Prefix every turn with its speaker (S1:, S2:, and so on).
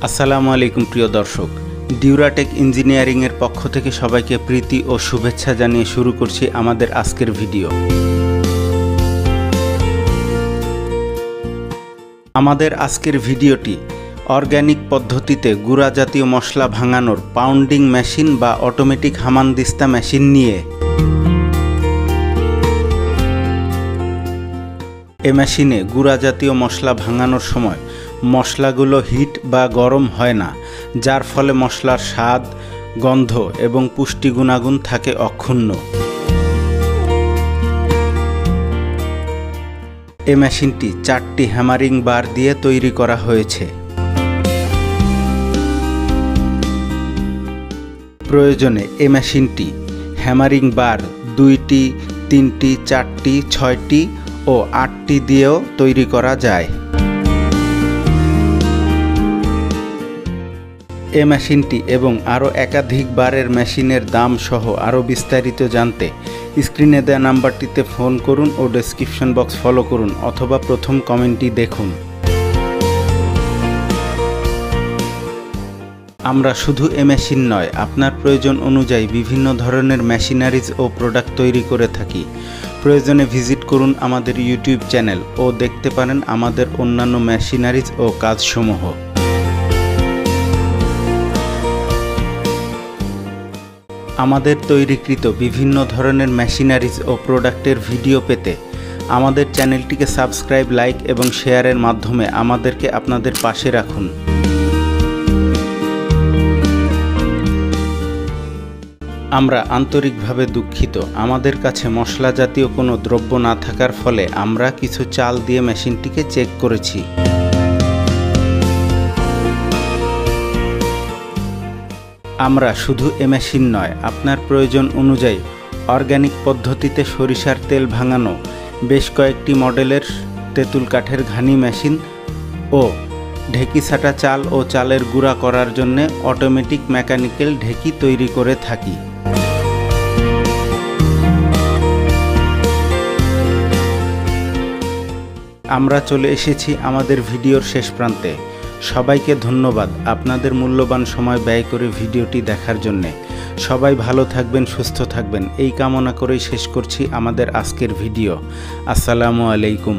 S1: আসসালামু আলাইকুম প্রিয় দর্শক, ডিউরাটেক ইঞ্জিনিয়ারিং এর পক্ষ থেকে সবাইকে প্রীতি ও শুভেচ্ছা জানিয়ে শুরু করছি আমাদের আজকের ভিডিও। আমাদের আজকের ভিডিওটি অর্গানিক পদ্ধতিতে গুঁড়া জাতীয় মশলা ভাঙানোর পাউন্ডিং মেশিন বা অটোমেটিক হামানদিস্তা মেশিন নিয়ে। এ মেশিনে গুঁড়া জাতীয় মশলা ভাঙানোর সময় মশলাগুলো হিট বা গরম হয় না, যার ফলে মশলার স্বাদ, গন্ধ এবং পুষ্টি গুণাগুণ থাকে অক্ষুণ্ণ। এ মেশিনটি 4টি হ্যামারিং বার দিয়ে তৈরি করা হয়েছে। প্রয়োজনে এ মেশিনটি হ্যামারিং বার 2টি, 3টি, 4টি, 6টি ও 8টি দিয়েও তৈরি করা যায়। এ মেশিনটি এবং আরও একাধিক বারের মেশিনের দাম সহ আরও বিস্তারিত জানতে স্ক্রিনে দেওয়া নাম্বারটিতে ফোন করুন ও ডেসক্রিপশন বক্স ফলো করুন অথবা প্রথম কমেন্টটি দেখুন। আমরা শুধু এ মেশিন নয়, আপনার প্রয়োজন অনুযায়ী বিভিন্ন ধরনের মেশিনারিজ ও প্রোডাক্ট তৈরি করে থাকি। প্রয়োজনে ভিজিট করুন আমাদের ইউটিউব চ্যানেল ও দেখতে পারেন আমাদের অন্যান্য মেশিনারিজ ও কাজসমূহ। আমাদের তৈরিকৃত বিভিন্ন ধরনের মেশিনারিজ ও প্রোডাক্টের ভিডিও পেতে আমাদের চ্যানেলটিকে সাবস্ক্রাইব, লাইক এবং শেয়ারের মাধ্যমে আমাদেরকে আপনাদের পাশে রাখুন। আমরা আন্তরিকভাবে দুঃখিত, আমাদের কাছে মশলা জাতীয় কোনো দ্রব্য না থাকার ফলে আমরা কিছু চাল দিয়ে মেশিনটিকে চেক করেছি। আমরা শুধু এ মেশিন নয়, আপনার প্রয়োজন অনুযায়ী অর্গানিক পদ্ধতিতে সরিষার তেল ভাঙানো বেশ কয়েকটি মডেলের তেঁতুল কাঠের ঘানি মেশিন ও ঢেঁকি ছাঁটা চাল ও চালের গুঁড়া করার জন্য অটোমেটিক মেকানিক্যাল ঢেঁকি তৈরি করে থাকি। আমরা চলে এসেছি আমাদের ভিডিওর শেষ প্রান্তে। সবাইকে ধন্যবাদ আপনাদের মূল্যবান সময় ব্যয় করে ভিডিওটি দেখার জন্যে। সবাই ভালো থাকবেন, সুস্থ থাকবেন, এই কামনা করেই শেষ করছি আমাদের আজকের ভিডিও। আসসালামু আলাইকুম।